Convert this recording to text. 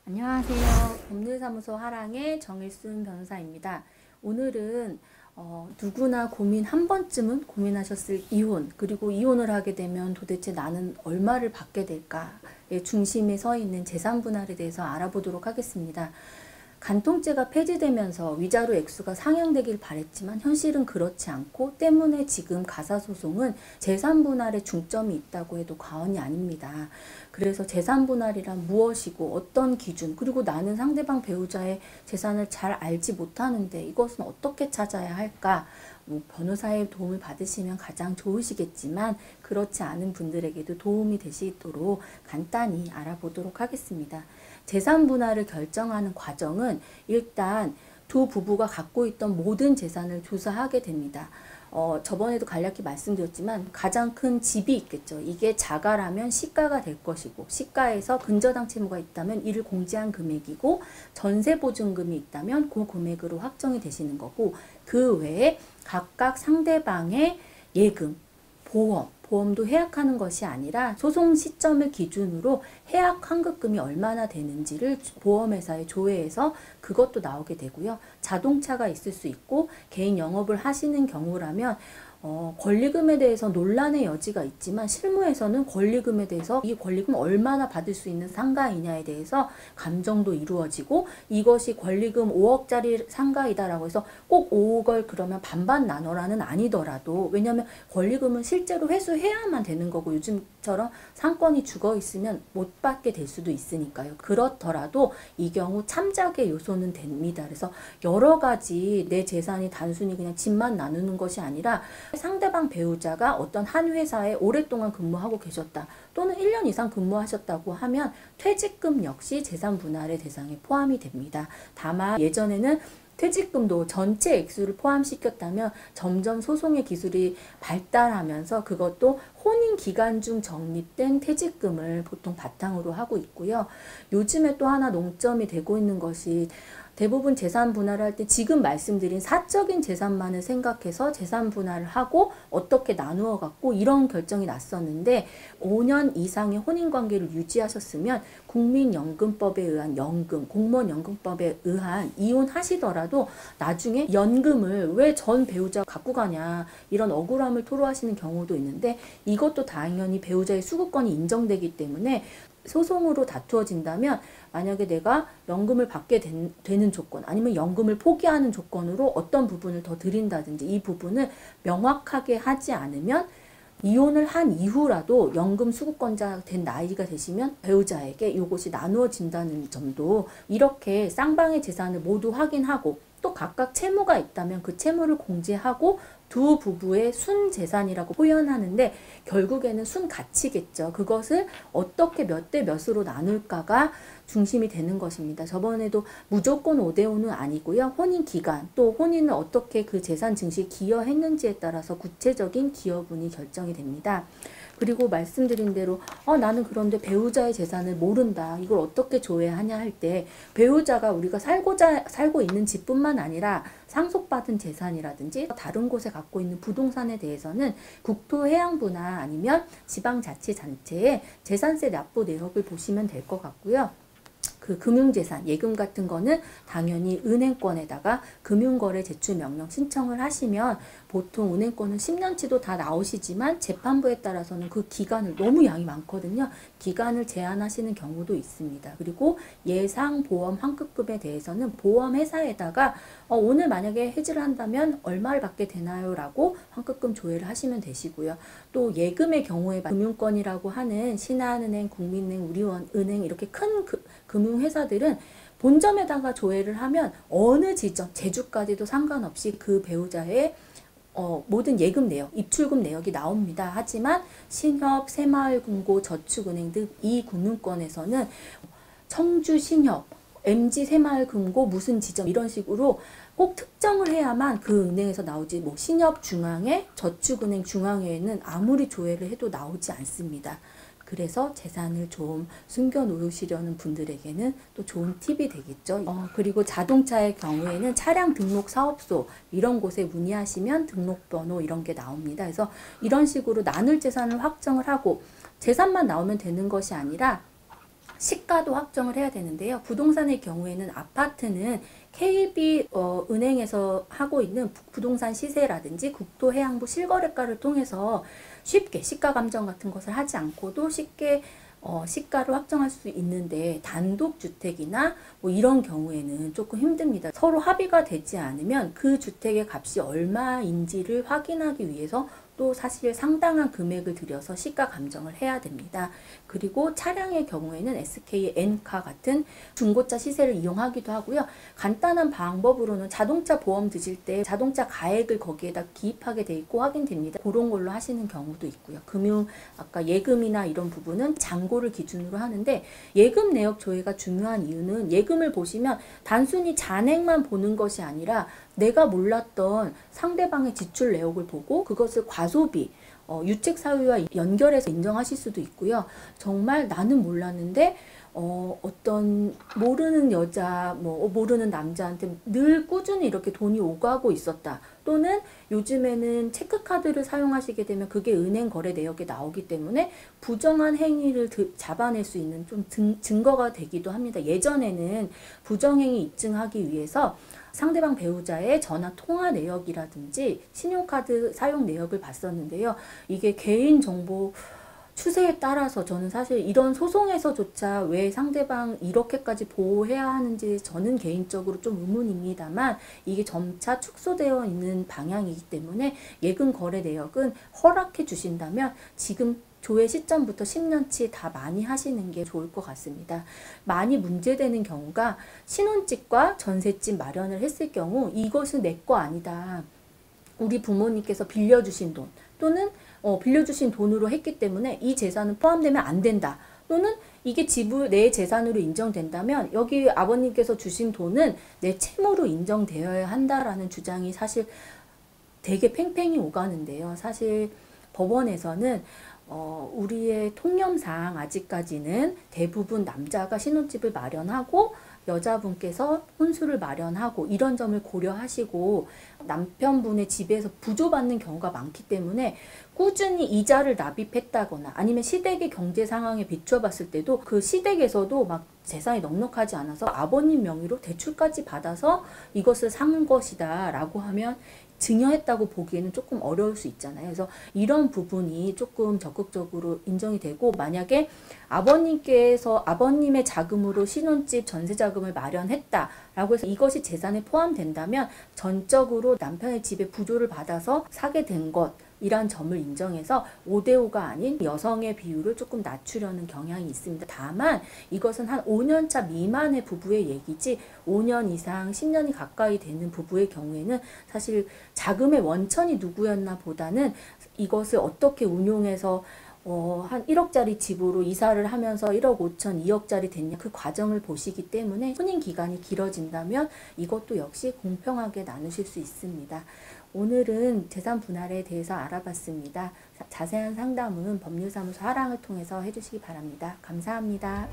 안녕하세요. 법률사무소 하랑의 정일순 변호사입니다. 오늘은 누구나 고민 한 번쯤은 고민하셨을 이혼, 그리고 이혼을 하게 되면 도대체 나는 얼마를 받게 될까의 중심에 서 있는 재산 분할에 대해서 알아보도록 하겠습니다. 간통죄가 폐지되면서 위자료 액수가 상향되길 바랬지만 현실은 그렇지 않고 때문에 지금 가사소송은 재산분할에 중점이 있다고 해도 과언이 아닙니다. 그래서 재산분할이란 무엇이고 어떤 기준, 그리고 나는 상대방 배우자의 재산을 잘 알지 못하는데 이것은 어떻게 찾아야 할까? 변호사의 도움을 받으시면 가장 좋으시겠지만 그렇지 않은 분들에게도 도움이 되시도록 간단히 알아보도록 하겠습니다. 재산 분할을 결정하는 과정은 일단 두 부부가 갖고 있던 모든 재산을 조사하게 됩니다. 저번에도 간략히 말씀드렸지만 가장 큰 집이 있겠죠. 이게 자가라면 시가가 될 것이고, 시가에서 근저당 채무가 있다면 이를 공제한 금액이고, 전세보증금이 있다면 그 금액으로 확정이 되시는 거고, 그 외에 각각 상대방의 예금, 보험도 해약하는 것이 아니라 소송 시점을 기준으로 해약 환급금이 얼마나 되는지를 보험회사에 조회해서 그것도 나오게 되고요. 자동차가 있을 수 있고 개인 영업을 하시는 경우라면 권리금에 대해서 논란의 여지가 있지만 실무에서는 권리금에 대해서 이 권리금 얼마나 받을 수 있는 상가이냐에 대해서 감정도 이루어지고, 이것이 권리금 5억짜리 상가이다라고 해서 꼭 5억을 그러면 반반 나눠라는 아니더라도, 왜냐하면 권리금은 실제로 회수해야만 되는 거고 요즘처럼 상권이 죽어 있으면 못 받게 될 수도 있으니까요. 그렇더라도 이 경우 참작의 요소는 됩니다. 그래서 여러 가지 내 재산이 단순히 그냥 집만 나누는 것이 아니라 상대방 배우자가 어떤 한 회사에 오랫동안 근무하고 계셨다, 또는 1년 이상 근무하셨다고 하면 퇴직금 역시 재산 분할의 대상에 포함이 됩니다. 다만 예전에는 퇴직금도 전체 액수를 포함시켰다면 점점 소송의 기술이 발달하면서 그것도 혼인 기간 중 적립된 퇴직금을 보통 바탕으로 하고 있고요. 요즘에 또 하나 논점이 되고 있는 것이, 대부분 재산 분할을 할 때 지금 말씀드린 사적인 재산만을 생각해서 재산 분할을 하고 어떻게 나누어 갖고 이런 결정이 났었는데, 5년 이상의 혼인관계를 유지하셨으면 국민연금법에 의한 연금, 공무원연금법에 의한 이혼하시더라도 나중에 연금을 왜 전 배우자가 갖고 가냐, 이런 억울함을 토로하시는 경우도 있는데, 이것도 당연히 배우자의 수급권이 인정되기 때문에 소송으로 다투어진다면 만약에 내가 연금을 받게 되는 조건, 아니면 연금을 포기하는 조건으로 어떤 부분을 더 드린다든지, 이 부분을 명확하게 하지 않으면 이혼을 한 이후라도 연금 수급권자 된 나이가 되시면 배우자에게 이것이 나누어진다는 점도, 이렇게 쌍방의 재산을 모두 확인하고 또 각각 채무가 있다면 그 채무를 공제하고 두 부부의 순재산이라고 표현하는데 결국에는 순가치겠죠. 그것을 어떻게 몇 대 몇으로 나눌까가 중심이 되는 것입니다. 저번에도 무조건 5대5는 아니고요. 혼인기간, 또 혼인을 어떻게 그 재산 증식에 기여했는지에 따라서 구체적인 기여분이 결정이 됩니다. 그리고 말씀드린 대로 나는 그런데 배우자의 재산을 모른다, 이걸 어떻게 조회하냐 할 때, 배우자가 우리가 살고 있는 집뿐만 아니라 상속받은 재산이라든지 다른 곳에 갖고 있는 부동산에 대해서는 국토해양부나 아니면 지방자치단체의 재산세 납부 내역을 보시면 될 것 같고요. 그 금융재산, 예금 같은 거는 당연히 은행권에다가 금융거래 제출 명령 신청을 하시면 보통 은행권은 10년치도 다 나오시지만 재판부에 따라서는 그 기간을, 너무 양이 많거든요. 기간을 제한하시는 경우도 있습니다. 그리고 예상 보험 환급금에 대해서는 보험회사에다가 오늘 만약에 해지를 한다면 얼마를 받게 되나요? 라고 환급금 조회를 하시면 되시고요. 또 예금의 경우에 금융권이라고 하는 신한은행, 국민은행, 우리은행 이렇게 큰 금융회사들은 본점에다가 조회를 하면 어느 지점, 제주까지도 상관없이 그 배우자의 모든 예금 내역, 입출금 내역이 나옵니다. 하지만 신협, 새마을금고, 저축은행 등 이 금융권에서는 청주 신협, MG 새마을금고 무슨 지점 이런 식으로 꼭 특정을 해야만 그 은행에서 나오지, 뭐 신협 중앙회, 저축은행 중앙회에는 아무리 조회를 해도 나오지 않습니다. 그래서 재산을 좀 숨겨 놓으시려는 분들에게는 또 좋은 팁이 되겠죠. 그리고 자동차의 경우에는 차량 등록 사업소 이런 곳에 문의하시면 등록번호 이런 게 나옵니다. 그래서 이런 식으로 나눌 재산을 확정을 하고 재산만 나오면 되는 것이 아니라 시가도 확정을 해야 되는데요. 부동산의 경우에는 아파트는 KB 은행에서 하고 있는 부동산 시세라든지 국토해양부 실거래가를 통해서 쉽게 시가 감정 같은 것을 하지 않고도 쉽게 시가를 확정할 수 있는데 단독주택이나 뭐 이런 경우에는 조금 힘듭니다. 서로 합의가 되지 않으면 그 주택의 값이 얼마인지를 확인하기 위해서 또 사실 상당한 금액을 들여서 시가 감정을 해야 됩니다. 그리고 차량의 경우에는 SK 엔카 같은 중고차 시세를 이용하기도 하고요. 간단한 방법으로는 자동차 보험 드실 때 자동차 가액을 거기에다 기입하게 돼 있고 확인됩니다. 그런 걸로 하시는 경우도 있고요. 아까 예금이나 이런 부분은 잔고를 기준으로 하는데 예금 내역 조회가 중요한 이유는 예금을 보시면 단순히 잔액만 보는 것이 아니라 내가 몰랐던 상대방의 지출 내역을 보고 그것을 과소비, 유책 사유와 연결해서 인정하실 수도 있고요. 정말 나는 몰랐는데 어떤 모르는 여자, 모르는 남자한테 늘 꾸준히 이렇게 돈이 오가고 있었다. 또는 요즘에는 체크카드를 사용하시게 되면 그게 은행 거래 내역에 나오기 때문에 부정한 행위를 잡아낼 수 있는 좀 증거가 되기도 합니다. 예전에는 부정행위 입증하기 위해서 상대방 배우자의 전화 통화 내역이라든지 신용카드 사용 내역을 봤었는데요. 이게 개인정보 추세에 따라서 저는 사실 이런 소송에서조차 왜 상대방 이렇게까지 보호해야 하는지 저는 개인적으로 좀 의문입니다만 이게 점차 축소되어 있는 방향이기 때문에 예금 거래 내역은 허락해 주신다면 지금 조회 시점부터 10년치 다 많이 하시는 게 좋을 것 같습니다. 많이 문제되는 경우가 신혼집과 전셋집 마련을 했을 경우 이것은 내 거 아니다. 우리 부모님께서 빌려주신 돈 또는 빌려주신 돈으로 했기 때문에 이 재산은 포함되면 안 된다. 또는 이게 내 재산으로 인정된다면 여기 아버님께서 주신 돈은 내 채무로 인정되어야 한다라는 주장이 사실 되게 팽팽히 오가는데요. 사실 법원에서는 우리의 통념상 아직까지는 대부분 남자가 신혼집을 마련하고 여자분께서 혼수를 마련하고 이런 점을 고려하시고 남편분의 집에서 부조받는 경우가 많기 때문에 꾸준히 이자를 납입했다거나 아니면 시댁의 경제 상황에 비추어 봤을 때도 그 시댁에서도 막 재산이 넉넉하지 않아서 아버님 명의로 대출까지 받아서 이것을 산 것이다 라고 하면 증여했다고 보기에는 조금 어려울 수 있잖아요. 그래서 이런 부분이 조금 적극적으로 인정이 되고 만약에 아버님의 자금으로 신혼집 전세 자금을 마련했다라고 해서 이것이 재산에 포함된다면 전적으로 남편의 집에 부조를 받아서 사게 된 것 이란 점을 인정해서 5대5가 아닌 여성의 비율을 조금 낮추려는 경향이 있습니다. 다만 이것은 한 5년차 미만의 부부의 얘기지 5년 이상 10년이 가까이 되는 부부의 경우에는 사실 자금의 원천이 누구였나 보다는 이것을 어떻게 운용해서 한 1억짜리 집으로 이사를 하면서 1억 5천, 2억짜리 됐냐 그 과정을 보시기 때문에 혼인 기간이 길어진다면 이것도 역시 공평하게 나누실 수 있습니다. 오늘은 재산 분할에 대해서 알아봤습니다. 자세한 상담은 법률사무소 하랑을 통해서 해주시기 바랍니다. 감사합니다.